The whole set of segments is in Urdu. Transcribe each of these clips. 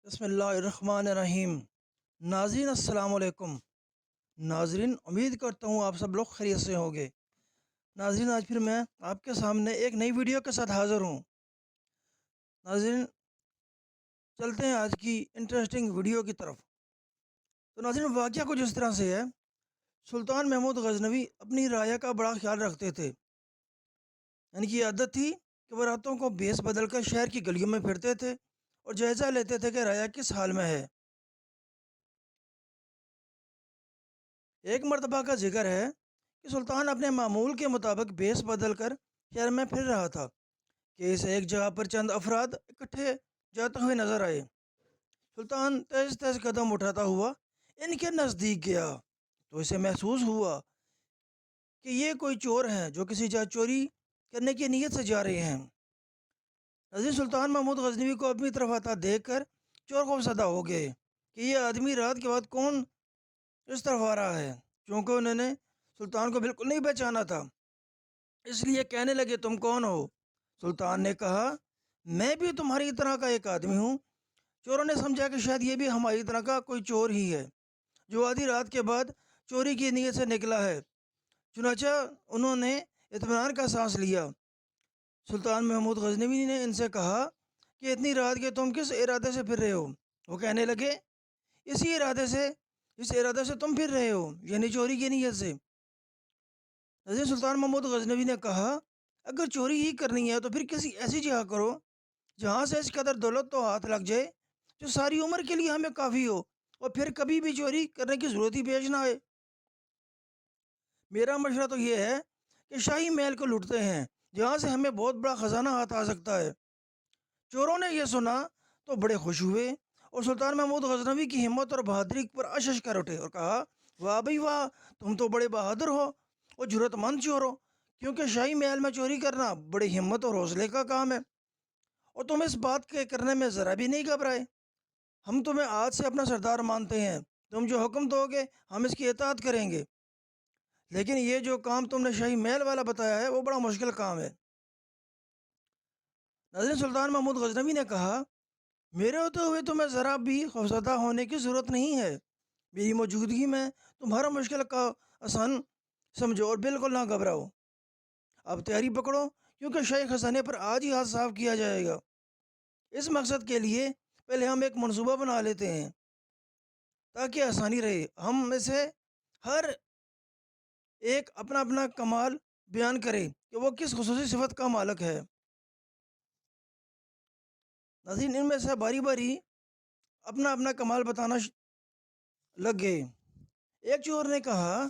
بسم اللہ الرحمن الرحیم۔ ناظرین السلام علیکم۔ ناظرین، امید کرتا ہوں آپ سب لوگ خیریت سے ہوں گے۔ ناظرین، آج پھر میں آپ کے سامنے ایک نئی ویڈیو کے ساتھ حاضر ہوں۔ ناظرین، چلتے ہیں آج کی انٹرسٹنگ ویڈیو کی طرف۔ تو ناظرین، واقعہ کچھ اس طرح سے ہے۔ سلطان محمود غزنوی اپنی رعایا کا بڑا خیال رکھتے تھے۔ ان کی عادت تھی کہ وہ راتوں کو بھیس بدل کر شہر کی گلیوں میں پھرتے تھے اور جائزہ لیتے تھے کہ رعایا کس حال میں ہے۔ ایک مرتبہ کا ذکر ہے کہ سلطان اپنے معمول کے مطابق بھیس بدل کر شہر میں پھر رہا تھا کہ اسے ایک جگہ پر چند افراد اکٹھے جاتے ہوئے نظر آئے۔ سلطان تیز تیز قدم اٹھاتا ہوا ان کے نزدیک گیا تو اسے محسوس ہوا کہ یہ کوئی چور ہیں جو کسی جگہ چوری کرنے کی نیت سے جا رہے ہیں۔ ناظرین، سلطان محمود غزنوی کو اپنی طرف آتا دیکھ کر چور خوف زدہ ہو گئے کہ یہ آدمی رات کے بعد کون اس طرف آ رہا ہے۔ چونکہ انہوں نے سلطان کو بالکل نہیں پہچانا تھا، اس لیے کہنے لگے، تم کون ہو؟ سلطان نے کہا، میں بھی تمہاری طرح کا ایک آدمی ہوں۔ چوروں نے سمجھا کہ شاید یہ بھی ہماری طرح کا کوئی چور ہی ہے جو آدھی رات کے بعد چوری کی نیت سے نکلا ہے۔ چنانچہ انہوں نے اطمینان کا سانس لیا۔ سلطان محمود غزنوی نے ان سے کہا کہ اتنی رات کے تم کس ارادے سے پھر رہے ہو؟ وہ کہنے لگے، اسی ارادے سے اس ارادے سے تم پھر رہے ہو، یعنی چوری کی نیت سے۔ ناظرین، سلطان محمود غزنوی نے کہا، اگر چوری ہی کرنی ہے تو پھر کسی ایسی جگہ کرو جہاں سے اس قدر دولت تو ہاتھ لگ جائے جو ساری عمر کے لیے ہمیں کافی ہو، اور پھر کبھی بھی چوری کرنے کی ضرورت ہی پیش نہ آئے۔ میرا مشورہ تو یہ ہے کہ شاہی محل کو لوٹتے ہیں جہاں سے ہمیں بہت بڑا خزانہ ہاتھ آ سکتا ہے۔ چوروں نے یہ سنا تو بڑے خوش ہوئے اور سلطان محمود غزنوی کی ہمت اور بہادری پر اشش کر اٹھے اور کہا، واہ بھائی واہ، تم تو بڑے بہادر ہو اور جرأت مند چور ہو، کیونکہ شاہی محل میں چوری کرنا بڑی ہمت اور حوصلے کا کام ہے، اور تم اس بات کے کرنے میں ذرا بھی نہیں گھبرائے۔ ہم تمہیں آج سے اپنا سردار مانتے ہیں، تم جو حکم دو گے ہم اس کی اطاعت کریں گے، لیکن یہ جو کام تم نے شاہی محل والا بتایا ہے وہ بڑا مشکل کام ہے۔ ناظرین، سلطان محمود غزنوی نے کہا، میرے ہوتے ہوئے تمہیں ذرا بھی خوفزدہ ہونے کی ضرورت نہیں ہے۔ میری موجودگی میں تمہارا مشکل کا آسان سمجھو اور بالکل نہ گھبراؤ۔ اب تیاری پکڑو، کیونکہ شاہی خزانے پر آج ہی ہاتھ صاف کیا جائے گا۔ اس مقصد کے لیے پہلے ہم ایک منصوبہ بنا لیتے ہیں تاکہ آسانی رہے۔ ہم میں سے ہر ایک اپنا اپنا کمال بیان کرے کہ وہ کس خصوصی صفت کا مالک ہے۔ ناظرین، ان میں سے باری باری اپنا اپنا کمال بتانا لگ گئے۔ ایک چور نے کہا،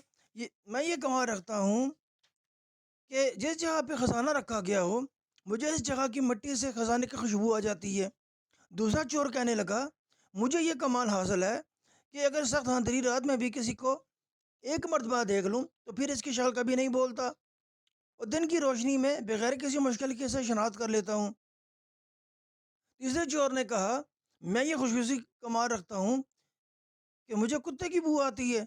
میں یہ کمال رکھتا ہوں کہ جس جگہ پہ خزانہ رکھا گیا ہو مجھے اس جگہ کی مٹی سے خزانے کی خوشبو آ جاتی ہے۔ دوسرا چور کہنے لگا، مجھے یہ کمال حاصل ہے کہ اگر سخت اندھیری رات میں بھی کسی کو ایک مرتبہ دیکھ لوں تو پھر اس کی شکل کبھی نہیں بولتا، اور دن کی روشنی میں بغیر کسی مشکل کے اسے شناخت کر لیتا ہوں۔ تیسرے چور نے کہا، میں یہ خصوصی کمال رکھتا ہوں کہ مجھے کتے کی بو آتی ہے۔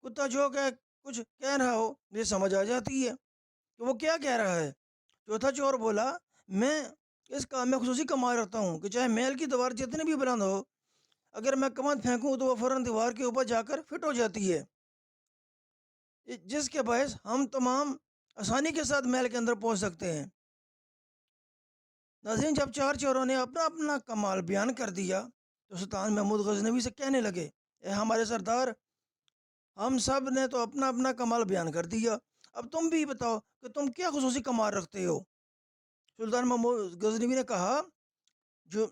کتا جو کہ کچھ کہہ رہا ہو مجھے سمجھ آ جاتی ہے کہ وہ کیا کہہ رہا ہے۔ چوتھا چور بولا، میں اس کام میں خصوصی کمال رکھتا ہوں کہ چاہے محل کی دیوار جتنی بھی بلند ہو، اگر میں کمند پھینکوں تو وہ فوراً دیوار کے اوپر جا کر فٹ ہو جاتی ہے، جس کے باعث ہم تمام آسانی کے ساتھ محل کے اندر پہنچ سکتے ہیں۔ ناظرین، جب چار چوروں نے اپنا اپنا کمال بیان کر دیا تو سلطان محمود غزنوی سے کہنے لگے، اے ہمارے سردار، ہم سب نے تو اپنا اپنا کمال بیان کر دیا، اب تم بھی بتاؤ کہ تم کیا خصوصی کمال رکھتے ہو۔ سلطان محمود غزنوی نے کہا، جو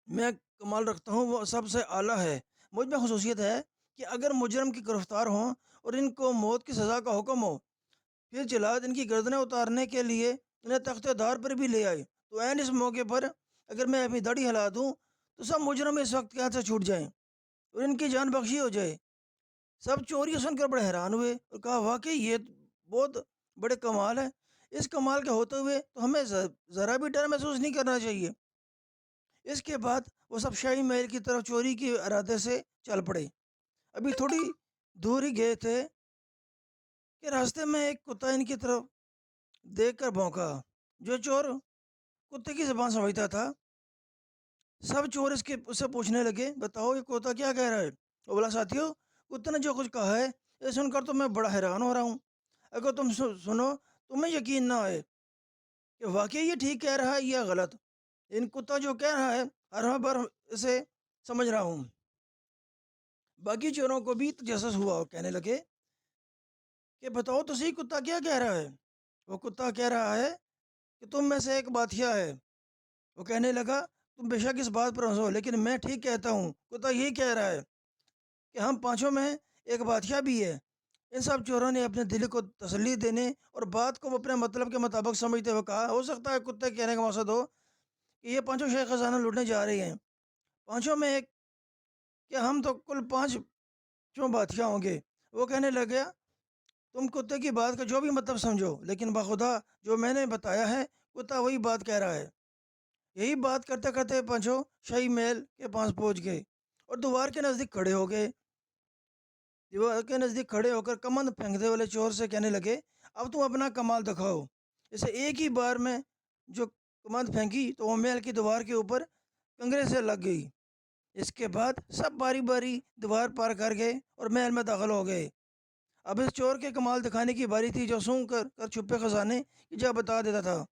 میں کمال رکھتا ہوں وہ سب سے اعلیٰ ہے۔ مجھ میں خصوصیت ہے کہ اگر مجرم کی گرفتار ہوں اور ان کو موت کی سزا کا حکم ہو، پھر جلاد ان کی گردنیں اتارنے کے لیے انہیں تخت دار پر بھی لے آئے، تو عین اس موقع پر اگر میں اپنی داڑھی ہلا دوں تو سب مجرم اس وقت کے ہاتھ سے چھوٹ جائیں اور ان کی جان بخشی ہو جائے۔ سب چوری سن کر بڑے حیران ہوئے اور کہا، واقعی یہ بہت بڑے کمال ہے۔ اس کمال کے ہوتے ہوئے تو ہمیں ذرا بھی ڈر محسوس نہیں کرنا چاہیے۔ اس کے بعد وہ سب شاہی محل کی طرف چوری کے ارادے سے چل پڑے۔ ابھی تھوڑی دور ہی گئے تھے کہ راستے میں ایک کتا ان کی طرف دیکھ کر بھونکا۔ جو چور کتے کی زبان سمجھتا تھا سب چور اس سے پوچھنے لگے، بتاؤ یہ کوتا کیا کہہ رہا ہے؟ وہ بولا، ساتھیو، کتے نے جو کچھ کہا ہے یہ سن کر تو میں بڑا حیران ہو رہا ہوں۔ اگر تم سنو، تمہیں یقین نہ آئے کہ واقعی یہ ٹھیک کہہ رہا ہے یا غلط۔ ان کتا جو کہہ رہا ہے ہر بار اسے سمجھ رہا ہوں۔ باقی چوروں کو بھی تجسس ہوا اور کہنے لگے کہ بتاؤ تو صحیح، کتا کیا کہہ رہا ہے؟ وہ کتا کہہ رہا ہے کہ تم میں سے ایک بادشاہ ہے۔ وہ کہنے لگا، تم بے شک اس بات پر ہنسو، لیکن میں ٹھیک کہتا ہوں۔ کتا یہی کہہ رہا ہے کہ ہم پانچوں میں ایک بادشاہ بھی ہے۔ ان سب چوروں نے اپنے دل کو تسلی دینے اور بات کو اپنے مطلب کے مطابق سمجھتے ہوئے کہا، ہو سکتا ہے کتے کہنے کا مقصد ہو کہ یہ پانچوں شیخ خزانہ لوٹنے جا رہے ہیں، پانچوں میں ایک، کہ ہم تو کل پانچوں بادشاہ ہوں گے۔ وہ کہنے لگا، تم کتے کی بات کا جو بھی مطلب سمجھو، لیکن بخدا جو میں نے بتایا ہے کتا وہی بات کہہ رہا ہے۔ یہی بات کرتے کرتے پانچوں شاہی محل کے پاس پہنچ گئے اور دیوار کے نزدیک کھڑے ہو گئے۔ دیوار کے نزدیک کھڑے ہو کر کمند پھینکنے والے چور سے کہنے لگے، اب تم اپنا کمال دکھاؤ۔ اسے ایک ہی بار میں جو کمند پھینکی تو وہ محل کی دیوار کے اوپر کنگرے سے لگ گئی۔ اس کے بعد سب باری باری دیوار پار کر گئے اور محل میں داخل ہو گئے۔ اب اس چور کے کمال دکھانے کی باری تھی جو سونگ کر چھپے خزانے کی جگہ بتا دیتا تھا۔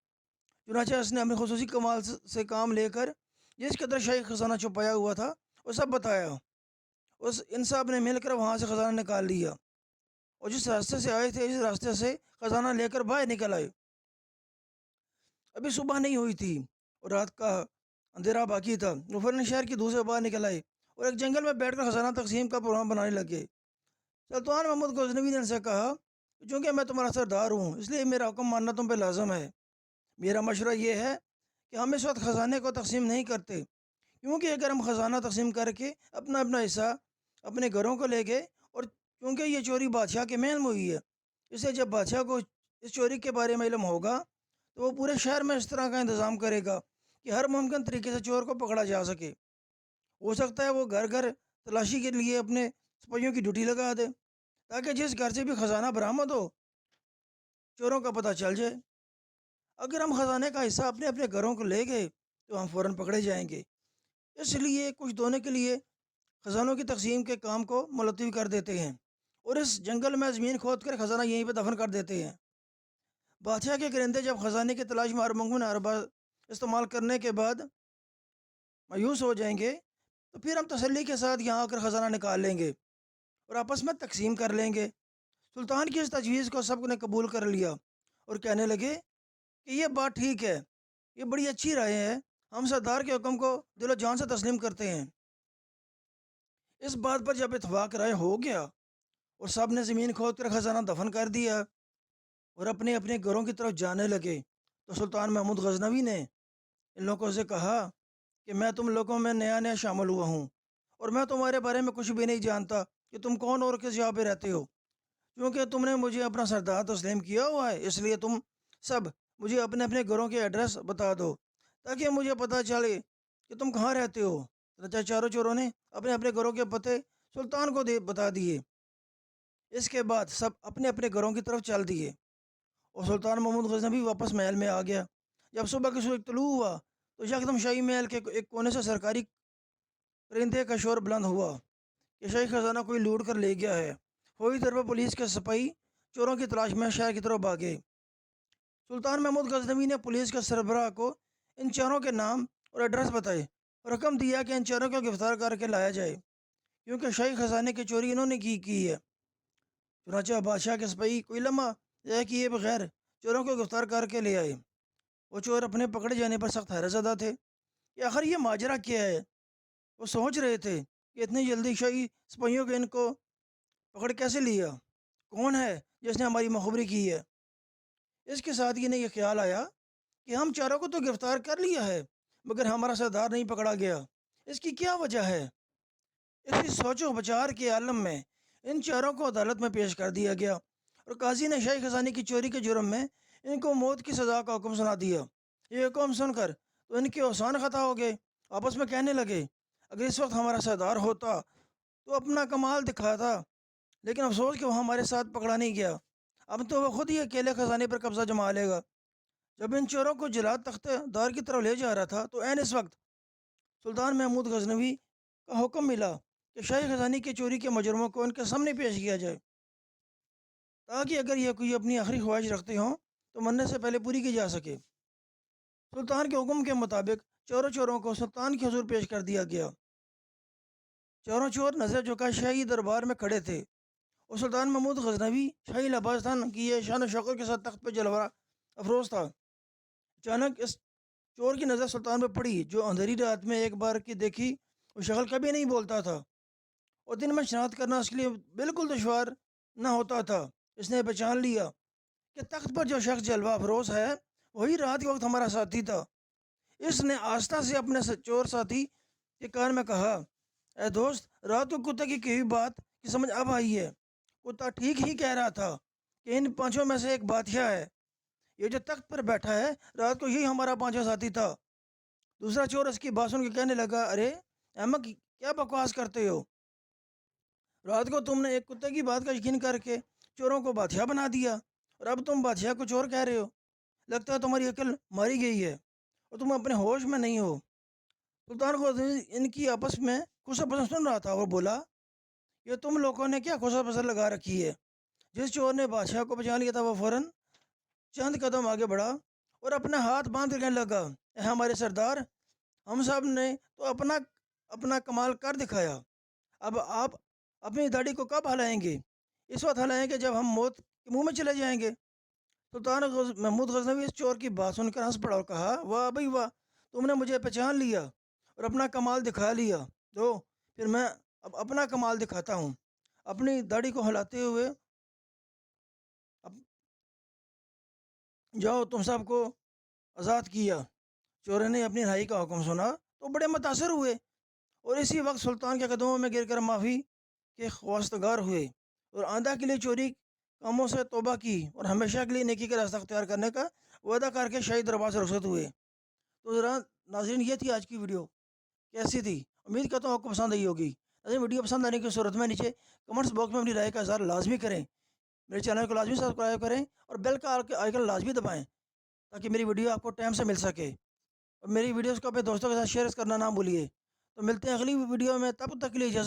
چنانچہ اس نے اپنے خصوصی کمال سے کام لے کر جس قدر شاہی خزانہ چھپایا ہوا تھا وہ سب بتایا۔ ان سب نے مل کر وہاں سے خزانہ نکال لیا اور جس راستے سے آئے تھے اس راستے سے خزانہ لے کر باہر نکل آئے۔ ابھی صبح نہیں ہوئی تھی اور رات کا اندھیرا باقی تھا۔ وہ فوراً شہر کی دور سے باہر نکل آئے اور ایک جنگل میں بیٹھ کر خزانہ تقسیم کا پروگرام بنانے لگے۔ سلطان محمود غزنوی نے ان سے کہا، چونکہ میں تمہارا سردار ہوں اس لیے میرا حکم ماننا تم پہ لازم ہے۔ میرا مشورہ یہ ہے کہ ہم اس وقت خزانے کو تقسیم نہیں کرتے، کیونکہ اگر ہم خزانہ تقسیم کر کے اپنا اپنا حصہ اپنے گھروں کو لے گئے، اور چونکہ یہ چوری بادشاہ کے محل میں ہوئی ہے، اس لیے جب بادشاہ کو اس چوری کے بارے میں علم ہوگا تو وہ پورے شہر میں اس طرح کا انتظام کرے گا کہ ہر ممکن طریقے سے چور کو پکڑا جا سکے۔ ہو سکتا ہے وہ گھر گھر تلاشی کے لیے اپنے سپاہیوں کی ڈیوٹی لگا دے تاکہ جس گھر سے بھی خزانہ برآمد ہو چوروں کا پتہ چل جائے۔ اگر ہم خزانے کا حصہ اپنے اپنے گھروں کو لے گئے تو ہم فوراً پکڑے جائیں گے، اس لیے کچھ دونے کے لیے خزانوں کی تقسیم کے کام کو ملتوی کر دیتے ہیں اور اس جنگل میں زمین کھود کر خزانہ یہیں پہ دفن کر دیتے ہیں۔ بادشاہ کے کرندے جب خزانے کی تلاش میں ہر ممکن ارباز استعمال کرنے کے بعد مایوس ہو جائیں گے تو پھر ہم تسلی کے ساتھ یہاں آ کر خزانہ نکال لیں گے اور آپس میں تقسیم کر لیں گے۔ سلطان کی اس تجویز کو سب نے قبول کر لیا اور کہنے لگے کہ یہ بات ٹھیک ہے، یہ بڑی اچھی رائے ہے، ہم سردار کے حکم کو دل و جان سے تسلیم کرتے ہیں۔ اس بات پر جب اتفاق رائے ہو گیا اور سب نے زمین کھود کر خزانہ دفن کر دیا اور اپنے اپنے گھروں کی طرف جانے لگے، تو سلطان محمود غزنوی نے ان لوگوں سے کہا کہ میں تم لوگوں میں نیا نیا شامل ہوا ہوں اور میں تمہارے بارے میں کچھ بھی نہیں جانتا کہ تم کون اور کس جگہ پہ رہتے ہو۔ کیونکہ تم نے مجھے اپنا سردار تسلیم کیا ہوا ہے اس لیے تم سب مجھے اپنے اپنے گھروں کے ایڈریس بتا دو تاکہ مجھے پتہ چلے کہ تم کہاں رہتے ہو۔ چنانچہ چاروں چوروں نے اپنے اپنے گھروں کے پتے سلطان کو بتا دیے۔ اس کے بعد سب اپنے اپنے گھروں کی طرف چل دیے اور سلطان محمود غزنوی واپس محل میں آ گیا۔ جب صبح کے سورج طلوع ہوا تو یکدم شاہی محل کے ایک کونے سے سرکاری پرندے کا شور بلند ہوا کہ شاہی خزانہ کوئی لوٹ کر لے گیا ہے۔ فوری طور پر پولیس کے سپاہی چوروں کی تلاش میں شہر کی طرف بھاگے۔ سلطان محمود غزنوی نے پولیس کے سربراہ کو ان چوروں کے نام اور ایڈریس بتائے اور حکم دیا کہ ان چوروں کو گرفتار کر کے لایا جائے، کیونکہ شاہی خزانے کی چوری انہوں نے کی ہے۔ چنانچہ بادشاہ کے سپاہی کوئی لمحہ ضائع کیے بغیر چوروں کو گرفتار کر کے لے آئے۔ وہ چور اپنے پکڑے جانے پر سخت حیرت زدہ تھے کہ آخر یہ ماجرا کیا ہے۔ وہ سوچ رہے تھے کہ اتنی جلدی شاہی سپاہیوں کو ان کو پکڑ کیسے لیا، کون ہے جس نے ہماری مخبری کی ہے۔ اس کے ساتھ یہ خیال آیا کہ ہم چاروں کو تو گرفتار کر لیا ہے مگر ہمارا سردار نہیں پکڑا گیا، اس کی کیا وجہ ہے؟ اسی سوچ و بچار کے عالم میں ان چاروں کو عدالت میں پیش کر دیا گیا اور قاضی نے شاہی خزانے کی چوری کے جرم میں ان کو موت کی سزا کا حکم سنا دیا۔ یہ حکم سن کر تو ان کے اوسان خطا ہو گئے، آپس میں کہنے لگے، اگر اس وقت ہمارا سردار ہوتا تو اپنا کمال دکھاتا، لیکن افسوس کہ وہ ہمارے ساتھ پکڑا نہیں گیا، اب تو وہ خود ہی اکیلے خزانے پر قبضہ جما لے گا۔ جب ان چوروں کو جلاد تخت دار کی طرف لے جا رہا تھا تو عین اس وقت سلطان محمود غزنوی کا حکم ملا کہ شاہی خزانے کی چوری کے مجرموں کو ان کے سامنے پیش کیا جائے، تاکہ اگر یہ کوئی اپنی آخری خواہش رکھتے ہوں تو مرنے سے پہلے پوری کی جا سکے۔ سلطان کے حکم کے مطابق چوروں کو سلطان کے حضور پیش کر دیا گیا۔ چور نظر جھکا شاہی دربار میں کھڑے تھے، اور سلطان محمود غزنوی شاہی لباس خان کی یہ شان و شوکت کے ساتھ تخت پہ جلوہ افروز تھا۔ اچانک اس چور کی نظر سلطان پہ پڑی، جو اندھیری رات میں ایک بار کی دیکھی وہ شکل کبھی نہیں بولتا تھا، اور دن میں شناخت کرنا اس کے لیے بالکل دشوار نہ ہوتا تھا۔ اس نے پہچان لیا کہ تخت پر جو شخص جلوہ افروز ہے وہی رات کے وقت ہمارا ساتھی تھا۔ اس نے آہستہ سے اپنے چور ساتھی کے کان میں کہا، اے دوست، رات کو کتے کی کہی بات کی سمجھ اب آئی ہے۔ کتا ٹھیک ہی کہہ رہا تھا کہ ان پانچوں میں سے ایک بادشاہ ہے۔ یہ جو تخت پر بیٹھا ہے رات کو یہی ہمارا پانچواں ساتھی تھا۔ دوسرا چور اس کی بات سن کے کہنے لگا، ارے احمق، کیا بکواس کرتے ہو؟ رات کو تم نے ایک کتے کی بات کا یقین کر کے چوروں کو بادشاہ بنا دیا، اور اب تم بادشاہ کو چور کہہ رہے ہو؟ لگتا ہے تمہاری عقل ماری گئی ہے اور تم اپنے ہوش میں نہیں ہو۔ سلطان کو ان کی آپس میں خوشا پسند سن رہا تھا اور بولا، یہ تم لوگوں نے کیا خوشا پسند لگا رکھی ہے؟ جس چور نے بادشاہ کو پہچان لیا تھا وہ فوراً چند قدم آگے بڑھا اور اپنا ہاتھ باندھ کر کہنے لگا، اے ہمارے سردار، ہم سب نے تو اپنا کمال کر دکھایا، اب آپ اپنی داڑھی کو کب ہلائیں گے؟ اس وقت ہلائیں گے جب ہم موت کے منہ میں چلے جائیں گے۔ سلطان محمود غزنوی اس چور کی بات سن کر ہنس پڑا اور کہا، واہ بھائی واہ، تم نے مجھے پہچان لیا اور اپنا کمال دکھا لیا، تو پھر میں اب اپنا کمال دکھاتا ہوں۔ اپنی داڑھی کو ہلاتے ہوئے، جاؤ تم سب کو آزاد کیا۔ چوروں نے اپنی رہائی کا حکم سنا تو بڑے متاثر ہوئے، اور اسی وقت سلطان کے قدموں میں گر کر معافی کے خواستگار ہوئے، اور آئندہ کے لیے چوری کاموں سے توبہ کی اور ہمیشہ کے لیے نیکی کا راستہ اختیار کرنے کا وعدہ کر کے شاہی دربار سے رخصت ہوئے۔ تو ذرا ناظرین، یہ تھی آج کی ویڈیو، کیسی تھی؟ امید کرتا ہوں آپ کو پسند آئی ہوگی۔ ناظرین، ویڈیو پسند آنے کی صورت میں نیچے کمنٹس باکس میں اپنی رائے کا اظہار لازمی کریں، میرے چینل کو لازمی سبسکرائب کریں اور بیل کا آئیکن لازمی دبائیں تاکہ میری ویڈیو آپ کو ٹائم سے مل سکے، اور میری ویڈیوز کو اپنے دوستوں کے ساتھ شیئر کرنا نہ بھولیے۔ تو ملتے ہیں اگلی ویڈیو میں، تب تک کے لیے اجازت۔